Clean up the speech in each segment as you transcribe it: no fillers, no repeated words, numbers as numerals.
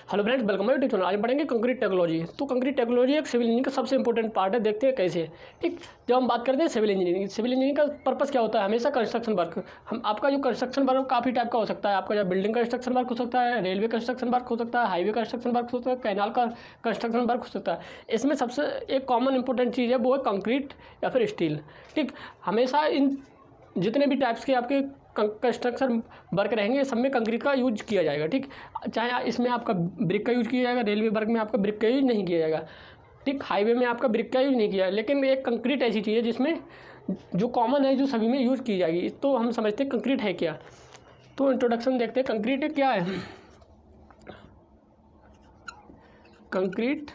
Hello friends, welcome to YouTube channel. आज पढ़ेंगे concrete technology. तो कंक्रीट टेक्नोलॉजी एक सिविल इंजीनियरिंग का सबसे इंपॉर्टेंट पार्ट है। देखते हैं कैसे। ठीक, जब हम बात करते हैं सिविल इंजीनियरिंग का पर्पस क्या होता है? हमेशा कंस्ट्रक्शन वर्क। हम आपका जो कंस्ट्रक्शन वर्क काफ़ी टाइप का हो सकता है। आपका जो बिल्डिंग कंस्ट्रक्शन वर्क हो सकता है, रेलवे कंस्ट्रक्शन वर्क हो सकता है, हाईवे कंस्ट्रक्शन वर्क हो सकता है, कैनाल का कंस्ट्रक्शन वर्क हो सकता है। इसमें सबसे एक कॉमन इंपॉर्टेंट चीज़ है, वो है कंक्रीट या फिर स्टील। ठीक, हमेशा इन जितने भी टाइप्स के आपके कंस्ट्रक्शन वर्क रहेंगे, सब में कंक्रीट का यूज किया जाएगा। ठीक, चाहे इसमें आपका ब्रिक का यूज किया जाएगा, रेलवे वर्क में आपका ब्रिक का यूज नहीं किया जाएगा। ठीक, हाईवे में आपका ब्रिक का यूज नहीं किया है। लेकिन एक कंक्रीट ऐसी चीज़ है जिसमें जो कॉमन है, जो सभी में यूज़ की जाएगी। तो हम समझते हैं कंक्रीट है क्या। तो इंट्रोडक्शन देखते हैं, कंक्रीट क्या है। कंक्रीट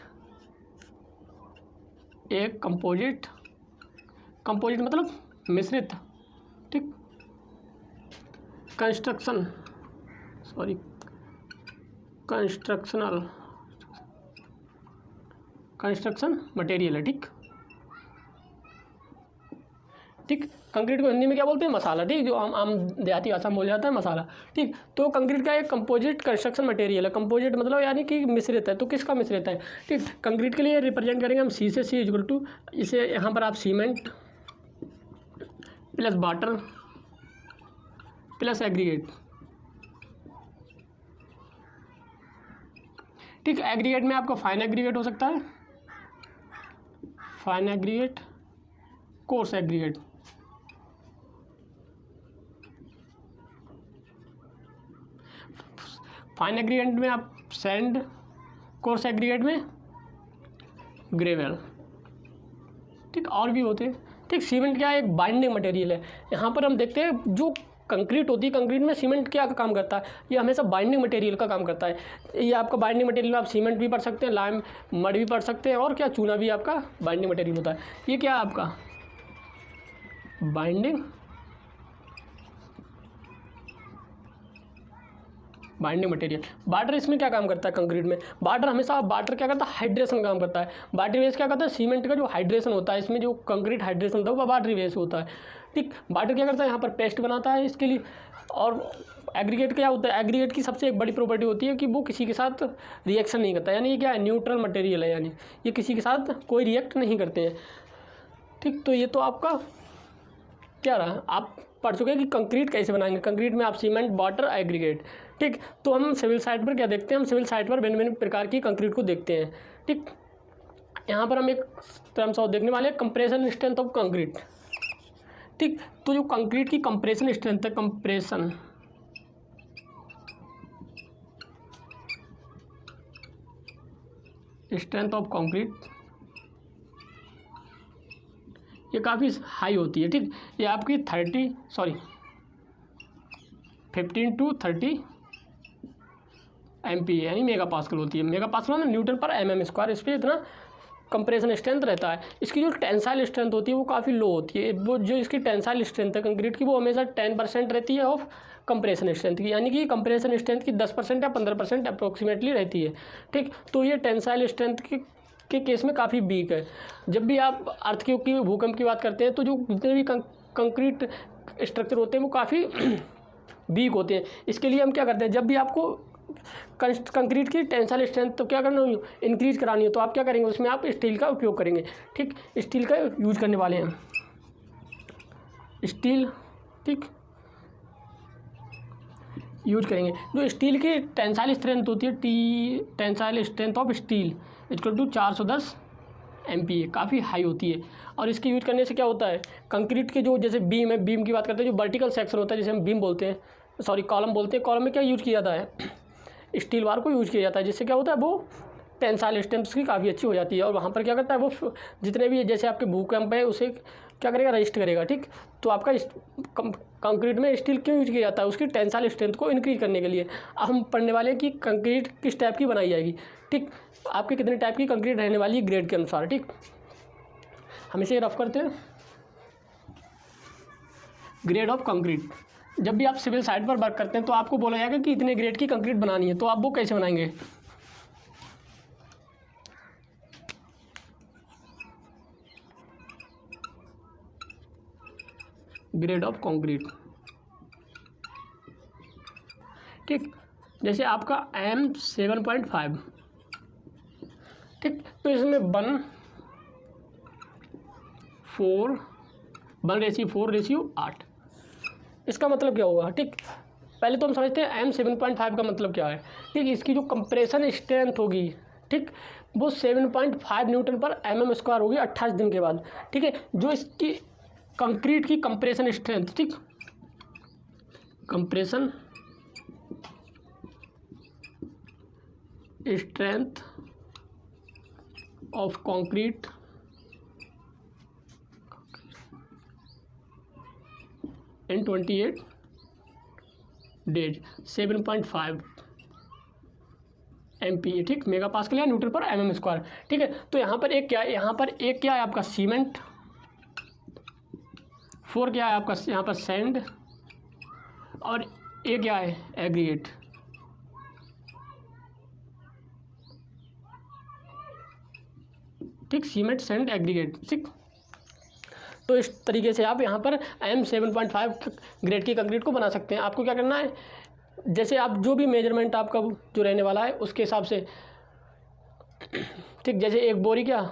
एक कंपोजिट मतलब मिश्रित, ठीक, कंस्ट्रक्शन मटेरियल है। ठीक, कंक्रीट को हिंदी में क्या बोलते हैं? मसाला। ठीक, जो आम देहाती भाषा में बोल जाता है मसाला। ठीक, तो कंक्रीट का एक कंपोजिट कंस्ट्रक्शन मटेरियल है। कंपोजिट मतलब यानी कि मिश्रित है। तो किसका मिश्रित है? ठीक, कंक्रीट के लिए रिप्रेजेंट करेंगे हम सी से। सी इक्वल टू, इसे यहाँ पर आप cement plus water plus aggregate. ठीक, एग्रीगेट में आपका फाइन एग्रीगेट हो सकता है, fine aggregate, coarse aggregate. Fine aggregate में आप सैंड, कोर्स एग्रीगेट में ग्रेवल। ठीक, और भी होते हैं। ठीक, सीमेंट क्या है? एक बाइंडिंग मटेरियल है। यहाँ पर हम देखते हैं जो कंक्रीट होती है, कंक्रीट में सीमेंट क्या का काम करता है? ये हमेशा बाइंडिंग मटेरियल का काम करता है। ये आपका बाइंडिंग मटेरियल, आप सीमेंट भी पढ़ सकते हैं, लाइम मड भी पढ़ सकते हैं, और क्या चूना भी आपका बाइंडिंग मटेरियल होता है। ये क्या है आपका? Binding material. वाटर इसमें क्या काम करता है? कंक्रीट में वाटर हमेशा, वाटर क्या करता है? हाइड्रेशन काम करता है। वाटर वेस क्या करता है? सीमेंट का जो हाइड्रेशन होता है, इसमें जो कंक्रीट हाइड्रेशन होता है वो वाटर वेस होता है। ठीक, वाटर क्या करता है? यहाँ पर पेस्ट बनाता है इसके लिए। और एग्रीगेट क्या होता है? एग्रीगेट की सबसे एक बड़ी प्रॉपर्टी होती है कि वो किसी के साथ रिएक्शन नहीं करता। यानी ये क्या है? न्यूट्रल मटेरियल है, यानी ये किसी के साथ कोई रिएक्ट नहीं करते हैं। ठीक, तो ये तो आपका क्या रहा? आप पढ़ चुके हैं कि कंक्रीट कैसे बनाएंगे। कंक्रीट में आप सीमेंट, वाटर, एग्रीगेट। ठीक, तो हम सिविल साइट पर क्या देखते हैं? हम सिविल साइट पर भिन्न भिन्न प्रकार की कंक्रीट को देखते हैं। ठीक, यहाँ पर हम एक टर्म्स ऑफ देखने वाले हैं, कंप्रेशन स्ट्रेंथ ऑफ कंक्रीट। ठीक, तो जो कंक्रीट की कंप्रेशन स्ट्रेंथ है, कंप्रेशन स्ट्रेंथ ऑफ कंक्रीट, ये काफ़ी हाई होती है। ठीक, ये आपकी 15 to 30 MPa यानी मेगा पास्कल होती है। मेगा पास्कल मतलब न्यूटन पर mm²। इस पर इतना कंप्रेशन स्ट्रेंथ रहता है। इसकी जो टेंसाइल स्ट्रेंथ होती है वो काफ़ी लो होती है। वो जो इसकी टेंसाइल स्ट्रेंथ है कंक्रीट की, वो हमेशा 10% रहती है ऑफ कंप्रेशन स्ट्रेंथ की। यानी कि कंप्रेशन स्ट्रेंथ की 10% या 15% अप्रोक्सीमेटली रहती है। ठीक, तो ये टेंसाइल स्ट्रेंथ के केस में काफ़ी वीक है। जब भी आप अर्थक्वेक की, भूकंप की बात करते हैं, तो जो जितने भी कंक्रीट स्ट्रक्चर होते हैं वो काफ़ी वीक होते हैं। इसके लिए हम क्या करते हैं? जब भी आपको कंक्रीट की टेंसाइल स्ट्रेंथ तो क्या करना हो, इंक्रीज करानी हो, तो आप क्या करेंगे? उसमें आप स्टील का उपयोग करेंगे। ठीक, स्टील का यूज करने वाले हैं, स्टील। ठीक, यूज करेंगे। जो स्टील की टेंसाइल स्ट्रेंथ होती है, tensile strength of steel equal to 410 MPa, काफ़ी हाई होती है। और इसके यूज करने से क्या होता है? कंक्रीट के जो जैसे बीम है, बीम की बात करते हैं, जो वर्टिकल सेक्शन होता है जिसे हम बीम बोलते हैं, सॉरी कॉलम बोलते हैं। कॉलम में क्या यूज किया जाता है? स्टील बार को यूज किया जाता है, जिससे क्या होता है? वो टेंसाइल स्ट्रेंथ की काफ़ी अच्छी हो जाती है। और वहाँ पर क्या करता है? वो जितने भी जैसे आपके भूकंप है उसे क्या करेगा? रजिस्ट करेगा। ठीक, तो आपका कंक्रीट में स्टील क्यों यूज किया जाता है? उसकी टेंसाइल स्ट्रेंथ को इंक्रीज करने के लिए। अब हम पढ़ने वाले हैं कि कंक्रीट किस टाइप की बनाई जाएगी। ठीक, आपके कितने टाइप की कंक्रीट रहने वाली है ग्रेड के अनुसार। ठीक, हम इसे रफ करते हैं। ग्रेड ऑफ कंक्रीट, जब भी आप सिविल साइट पर वर्क करते हैं तो आपको बोला जाएगा कि इतने ग्रेड की कंक्रीट बनानी है, तो आप वो कैसे बनाएंगे? Grade of concrete. ठीक, जैसे आपका M7.5, ठीक, तो इसमें 1:4:8। इसका मतलब क्या होगा, ठीक, पहले तो हम समझते हैं M7.5 का मतलब क्या है। ठीक, इसकी जो कंप्रेशन स्ट्रेंथ होगी, ठीक, वो 7.5 न्यूटन पर mm² होगी 28 दिन के बाद। ठीक है, जो इसकी कंक्रीट की कंप्रेशन स्ट्रेंथ, ठीक, compression strength of concrete in 28 days 7.5 MPa, ठीक, मेगा पास्कल या न्यूटन पर mm²। ठीक है, तो यहाँ पर एक क्या है, यहाँ पर एक क्या है आपका सीमेंट, 4 क्या है आपका यहाँ पर सैंड, और एक क्या है एग्रीगेट। ठीक, सीमेंट सैंड एग्रीगेट। ठीक, तो इस तरीके से आप यहाँ पर M7.5 ग्रेड की कंक्रीट को बना सकते हैं। आपको क्या करना है, जैसे आप जो भी मेजरमेंट आपका जो रहने वाला है उसके हिसाब से, ठीक, जैसे एक बोरी क्या,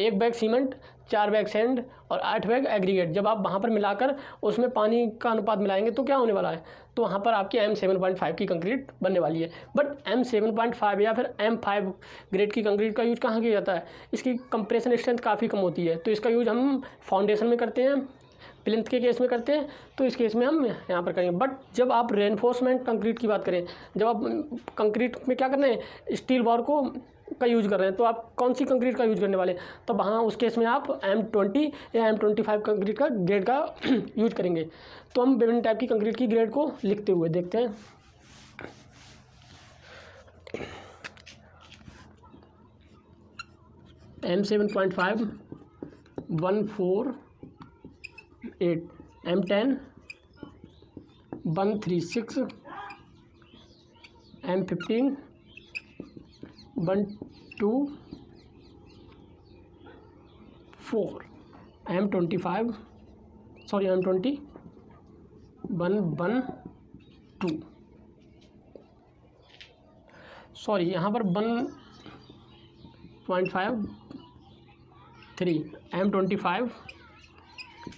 1 बैग सीमेंट, 4 बैग सैंड और 8 बैग एग्रीगेट, जब आप वहाँ पर मिलाकर उसमें पानी का अनुपात मिलाएंगे तो क्या होने वाला है, तो वहाँ पर आपकी M7.5 की कंक्रीट बनने वाली है। बट M7.5 या फिर M5 ग्रेड की कंक्रीट का यूज़ कहाँ किया जाता है, इसकी कंप्रेशन स्ट्रेंथ काफ़ी कम होती है, तो इसका यूज़ हम फाउंडेशन में करते हैं, प्लिंथ के केस में करते हैं, तो इस केस में हम यहाँ पर करेंगे। बट जब आप रेनफोर्समेंट कंक्रीट की बात करें, जब आप कंक्रीट में क्या करना है, स्टील बार को का यूज़ कर रहे हैं, तो आप कौन सी कंक्रीट का यूज़ करने वाले, तो वहाँ उस केस में आप M20 या M25 कंक्रीट का ग्रेड का यूज़ करेंगे। तो हम विभिन्न टाइप की कंक्रीट की ग्रेड को लिखते हुए देखते हैं। M7.5 148, M10 136, M15 124, M25 sorry M20 112, sorry यहाँ पर 1.53, M25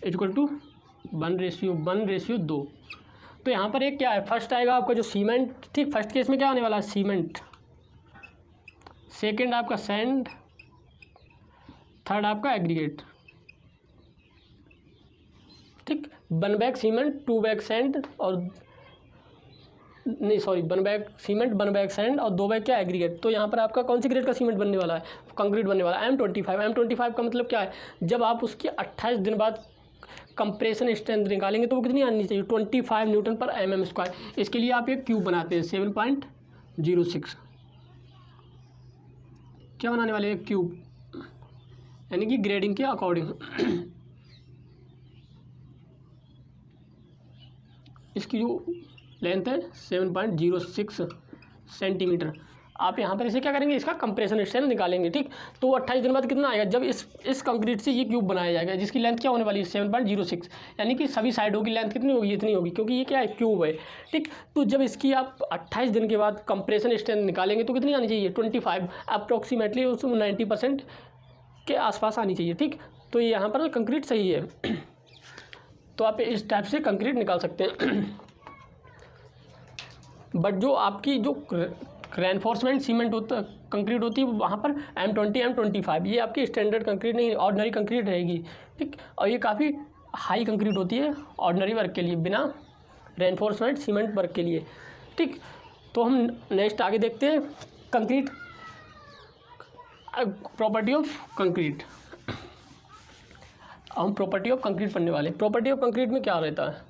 इक्वल टू 1:2। तो यहाँ पर एक क्या है, फर्स्ट आएगा आपका जो सीमेंट, ठीक, फर्स्ट केस में क्या आने वाला है सीमेंट, सेकंड आपका सैंड, थर्ड आपका एग्रीगेट। ठीक, 1 बैग सीमेंट, 2 बैग सैंड और नहीं sorry 1 bag cement, 1 bag sand और 2 बैग क्या एग्रीगेट। तो यहाँ पर आपका कौन सी ग्रेड का सीमेंट बनने वाला है, कंक्रीट बनने वाला है M25। M25 का मतलब क्या है, जब आप उसकी 28 दिन बाद कंप्रेशन स्ट्रेंथ निकालेंगे तो वो कितनी आनी चाहिए, 25 न्यूटन पर mm²। इसके लिए आप एक क्यूब बनाते हैं 7.06, क्या बनाने वाले हैं क्यूब, यानी कि ग्रेडिंग के अकॉर्डिंग। इसकी जो लेंथ है 7.06 सेंटीमीटर। आप यहाँ पर इसे क्या करेंगे, इसका कंप्रेशन स्ट्रेंथ निकालेंगे। ठीक, तो 28 दिन बाद कितना आएगा, जब इस कंक्रीट से ये क्यूब बनाया जाएगा जिसकी लेंथ क्या होने वाली है 7.06, यानी कि सभी साइडों की लेंथ कितनी होगी, इतनी होगी, क्योंकि ये क्या है क्यूब है। ठीक, तो जब इसकी आप 28 दिन के बाद कंप्रेशन स्ट्रेंथ निकालेंगे तो कितनी आनी चाहिए 25, अप्रॉक्सीमेटली उस 90% के आसपास आनी चाहिए। ठीक, तो यहाँ पर कंक्रीट सही है। तो आप इस टाइप से कंक्रीट निकाल सकते हैं। बट जो आपकी जो रेनफोर्समेंट सीमेंट होता कंक्रीट होती है वहाँ पर M20 M25 ये आपकी स्टैंडर्ड कंक्रीट नहीं, ऑर्डिनरी कंक्रीट रहेगी। ठीक, और ये काफ़ी हाई कंक्रीट होती है ऑर्डिनरी वर्क के लिए, बिना रेनफोर्समेंट सीमेंट वर्क के लिए। ठीक, तो हम नेक्स्ट आगे देखते हैं कंक्रीट प्रॉपर्टी ऑफ कंक्रीट। हम प्रॉपर्टी ऑफ कंक्रीट पढ़ने वाले। प्रॉपर्टी ऑफ कंक्रीट में क्या रहता है,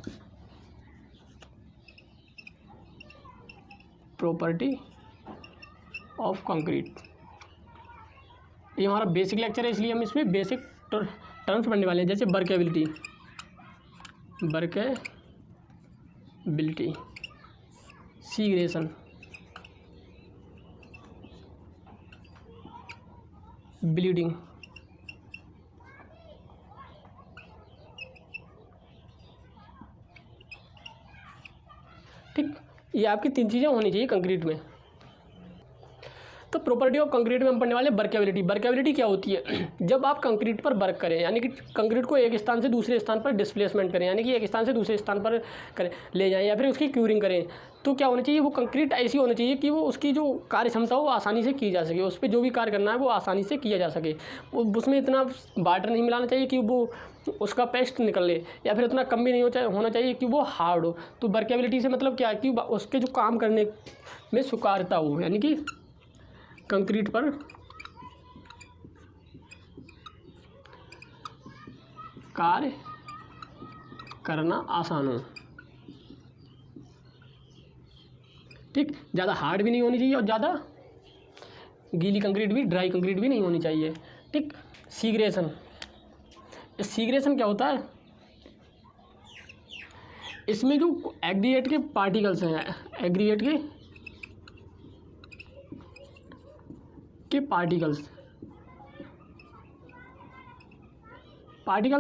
प्रॉपर्टी ऑफ कंक्रीट, ये हमारा बेसिक लेक्चर है इसलिए हम इसमें बेसिक टर्म्स पढ़ने वाले हैं, जैसे वर्केबिलिटी, सीग्रेशन, ब्लीडिंग, ठीक, ये आपकी 3 चीज़ें होनी चाहिए कंक्रीट में। तो प्रॉपर्टी ऑफ कंक्रीट में हम पढ़ने वाले हैं वर्केबिलिटी। वर्केबिलिटी क्या होती है? जब आप कंक्रीट पर वर्क करें, यानी कि कंक्रीट को एक स्थान से दूसरे स्थान पर डिस्प्लेसमेंट करें, यानी कि एक स्थान से दूसरे स्थान पर करें, ले जाएं, या फिर उसकी क्यूरिंग करें, तो क्या होना चाहिए? वो कंक्रीट ऐसी होनी चाहिए कि वो उसकी जो कार्य क्षमता हो वो आसानी से की जा सके, उस पर जो भी कार्य करना है वो आसानी से किया जा सके। उसमें इतना वाटर नहीं मिलाना चाहिए कि वो उसका पेस्ट निकल ले, या फिर उतना कम भी नहीं होना चाहिए कि वो हार्ड हो। तो वर्केबिलिटी से मतलब क्या है कि उसके जो काम करने में स्वीकार्यता हो, यानी कि कंक्रीट पर कार्य करना आसान हो। ठीक, ज़्यादा हार्ड भी नहीं होनी चाहिए और ज़्यादा गीली कंक्रीट भी, ड्राई कंक्रीट भी नहीं होनी चाहिए। ठीक, सीग्रेशन। सीग्रेशन क्या होता है? इसमें जो एग्रीगेट के पार्टिकल्स हैं, एग्रीगेट के पार्टिकल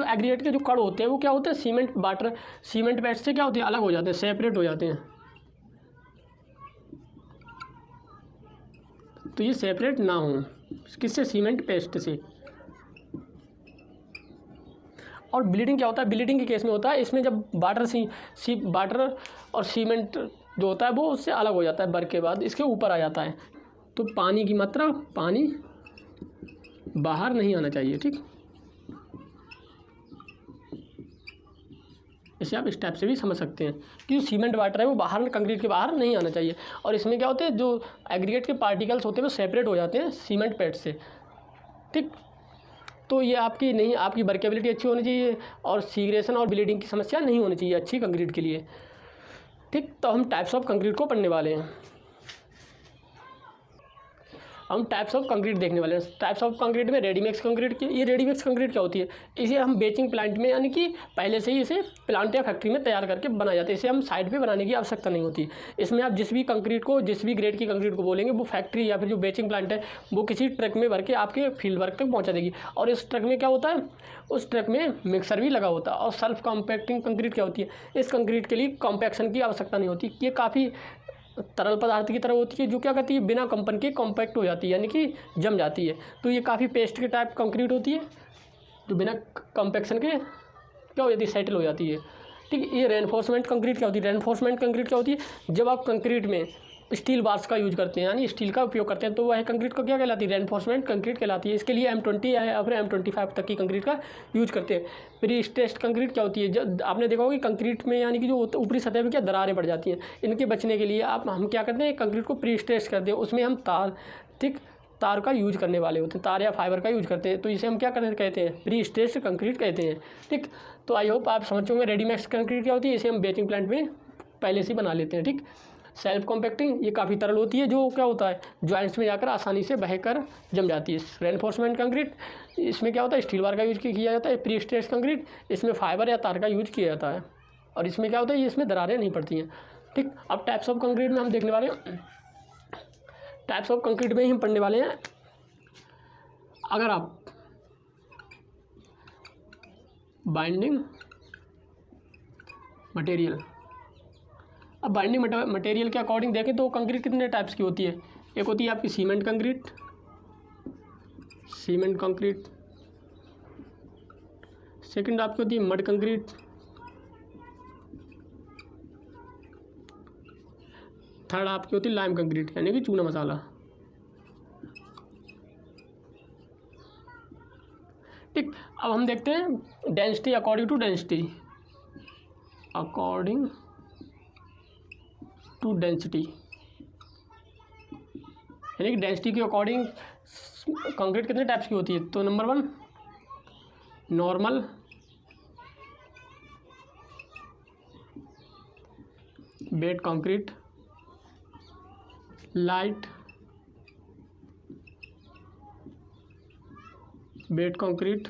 एग्रीगेट के जो कण होते हैं वो क्या होते हैं? सीमेंट पेस्ट से क्या होते हैं? अलग हो जाते हैं, सेपरेट हो जाते हैं। तो ये सेपरेट ना हो किससे? सीमेंट पेस्ट से। और ब्लीडिंग क्या होता है? ब्लीडिंग के केस में होता है, इसमें जब वाटर और सीमेंट जो होता है वो उससे अलग हो जाता है, वर्क के बाद इसके ऊपर आ जाता है, तो पानी की मात्रा, पानी बाहर नहीं आना चाहिए। ठीक, इसे आप इस टाइप से भी समझ सकते हैं कि जो सीमेंट वाटर है वो बाहर, कंक्रीट के बाहर नहीं आना चाहिए। और इसमें क्या होते हैं? जो एग्रीगेट के पार्टिकल्स होते हैं वो सेपरेट हो जाते हैं सीमेंट पेस्ट से। ठीक, तो ये आपकी वर्केबिलिटी अच्छी होनी चाहिए और सीग्रेशन और ब्लीडिंग की समस्या नहीं होनी चाहिए अच्छी कंक्रीट के लिए। ठीक, तो हम टाइप्स ऑफ कंक्रीट को पढ़ने वाले हैं। हम टाइप्स ऑफ कंक्रीट देखने वाले हैं। टाइप्स ऑफ कंक्रीट में रेडीमिक्स कंक्रीट की, ये रेडीमिक्स कंक्रीट क्या होती है? इसे हम बेचिंग प्लांट में, यानी कि पहले से ही इसे प्लांट या फैक्ट्री में तैयार करके बनाया जाता है, इसे हम साइड पे बनाने की आवश्यकता नहीं होती। इसमें आप जिस भी ग्रेड की कंक्रीट को बोलेंगे वो फैक्ट्री या फिर जो बेचिंग प्लांट है वो किसी ट्रक में भर के आपके फील्ड वर्क तक पहुँचा देगी। और इस ट्रक में क्या होता है? उस ट्रक में मिक्सर भी लगा होता है। और सेल्फ कॉम्पैक्टिंग कंक्रीट क्या होती है? इस कंक्रीट के लिए कॉम्पैक्शन की आवश्यकता नहीं होती, ये काफ़ी तरल पदार्थ की तरह होती है, जो क्या करती है? बिना कंपन के कॉम्पैक्ट हो जाती है, यानी कि जम जाती है। तो ये काफ़ी पेस्ट के टाइप कंक्रीट होती है जो बिना कॉम्पैक्शन के क्या हो जाती है? सेटल हो जाती है। ठीक, ये रेनफोर्समेंट कंक्रीट क्या होती है? रेनफोर्समेंट कंक्रीट क्या होती है? जब आप कंक्रीट में स्टील बार्स का यूज करते हैं, यानी स्टील का उपयोग करते हैं, तो वह कंक्रीट को क्या कहलाती है? रेनफोर्समेंट कंक्रीट कहलाती है। इसके लिए M20 या फिर M25 तक की कंक्रीट का यूज करते हैं। प्री स्ट्रेस्ड कंक्रीट क्या होती है? जब आपने देखा होगा कि कंक्रीट में, यानी कि जो ऊपरी सतह पर क्या दरारें पड़ जाती हैं, इनके बचने के लिए हम क्या करते हैं? कंक्रीट को प्री स्ट्रेस्ड करते हैं, उसमें हम तार का यूज करने वाले होते हैं, तार या फाइबर का यूज करते हैं, तो इसे हम क्या कहते हैं? प्री स्ट्रेस्ड कंक्रीट कहते हैं। ठीक, तो आई होप आप समझ होंगे रेडीमिक्स कंक्रीट क्या होती है, इसे हम बेचिंग प्लांट में पहले से बना लेते हैं। ठीक, सेल्फ कॉम्पैक्टिंग, ये काफ़ी तरल होती है, जो क्या होता है? जॉइंट्स में जाकर आसानी से बहकर जम जाती है। रेनफोर्समेंट कंक्रीट, इसमें क्या होता है? स्टील बार का यूज किया जाता है। प्री स्ट्रेस्ड कंक्रीट, इसमें फाइबर या तार का यूज किया जाता है, और इसमें क्या होता है? इसमें दरारें नहीं पड़ती हैं। ठीक, अब टाइप्स ऑफ कंक्रीट में हम देखने वाले हैं, टाइप्स ऑफ कंक्रीट में ही हम पढ़ने वाले हैं। अगर आप बाइंडिंग मटेरियल, अब बाइंडिंग मटेरियल के अकॉर्डिंग देखें तो कंक्रीट कितने टाइप्स की होती है? एक होती है आपकी सीमेंट कंक्रीट, सेकंड आपकी होती है मड कंक्रीट, थर्ड आपकी होती है लाइम कंक्रीट, यानी कि चूना मसाला। ठीक, अब हम देखते हैं डेंसिटी, अकॉर्डिंग टू डेंसिटी, यानी कि डेंसिटी के अकॉर्डिंग कंक्रीट कितने टाइप्स की होती है? तो number 1 normal, bed concrete, light bed concrete,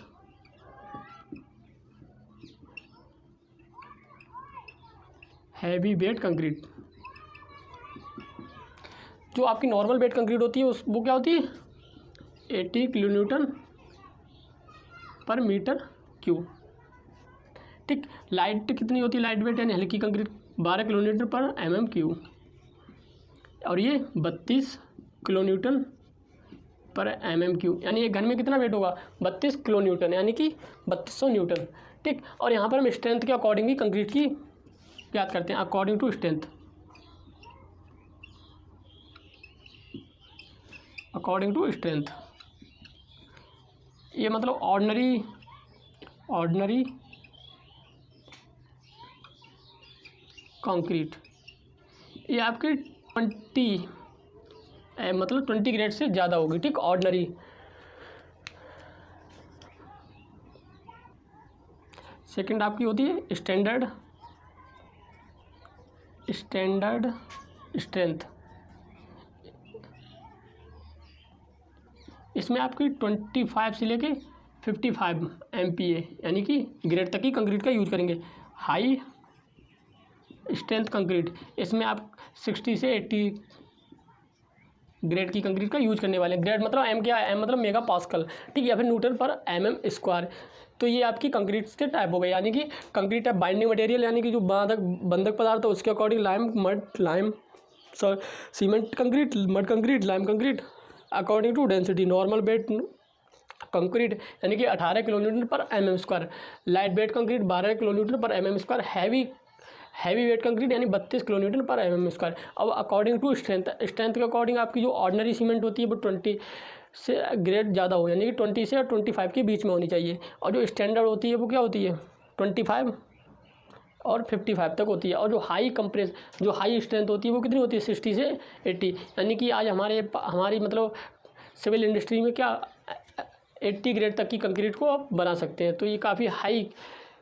heavy bed concrete. जो आपकी नॉर्मल बेड कंक्रीट होती है वो क्या होती है? 80 किलोन्यूटन पर मीटर क्यूब। ठीक, लाइट कितनी होती है? लाइट वेट यानी हल्की कंक्रीट 12 किलोमीटर पर mm क्यूब। और ये 32 किलो न्यूटन पर mm³, यानी एक घन में कितना वेट होगा 32 किलो न्यूटन, यानी कि 3200 न्यूटन। ठीक, और यहाँ पर हम स्ट्रेंथ के अकॉर्डिंग भी कंक्रीट की याद करते हैं, according to strength, according to strength. ये मतलब ऑर्डिनरी कंक्रीट, ये आपकी 20 ग्रेड से ज़्यादा होगी। ठीक, ऑर्डिनरी। सेकंड आपकी होती है स्टैंडर्ड स्ट्रेंथ। इसमें आपकी 25 से लेके 55 MPa यानी कि ग्रेड तक की कंक्रीट का यूज करेंगे। हाई स्ट्रेंथ कंक्रीट, इसमें आप 60 से 80 ग्रेड की कंक्रीट का यूज करने वाले हैं। ग्रेड मतलब एम क्या है, एम मतलब मेगा पास्कल। ठीक है, या फिर न्यूटन पर mm²। तो ये आपकी कंक्रीट के टाइप हो गए, यानी कि कंक्रीट टाइप बाइंडिंग मटेरियल, यानी कि जो बंधक पदार्थ है उसके according cement concrete, mud concrete, lime concrete. According to density normal weight concrete यानी कि 18 किलो न्यूटन पर mm², light weight concrete 12 kilo newton पर mm², हैवी वेट कंक्रीट यानी 32 किलो न्यूटन पर mm²। अब अकॉर्डिंग टू स्ट्रेंथ के according आपकी जो ऑर्डिनरी सीमेंट होती है वो 20 से ग्रेड ज़्यादा हो, यानी कि 20 से 25 के बीच में होनी चाहिए। और जो स्टैंडर्ड होती है वो क्या होती है 25 और 55 तक होती है। और जो हाई स्ट्रेंथ होती है वो कितनी होती है 60 से 80, यानी कि आज हमारी मतलब सिविल इंडस्ट्री में क्या 80 ग्रेड तक की कंक्रीट को आप बना सकते हैं। तो ये काफ़ी हाई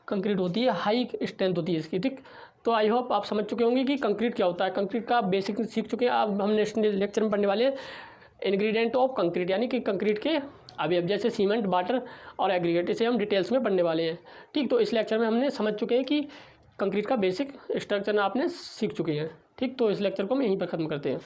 कंक्रीट होती है, हाई स्ट्रेंथ होती है इसकी। ठीक, तो आई होप आप समझ चुके होंगे कि कंक्रीट क्या होता है। कंक्रीट का आप बेसिक सीख चुके हैं। अब हम नेक्स्ट लेक्चर में पढ़ने वाले हैं इंग्रेडिएंट ऑफ कंक्रीट, यानी कि कंक्रीट के अवयव जैसे सीमेंट, वाटर और एग्रीगेट, इसे हम डिटेल्स में पढ़ने वाले हैं। ठीक, तो इस लेक्चर में हमने समझ चुके हैं कि कंक्रीट का बेसिक स्ट्रक्चर आपने सीख चुके हैं। ठीक, तो इस लेक्चर को हम यहीं पर ख़त्म करते हैं।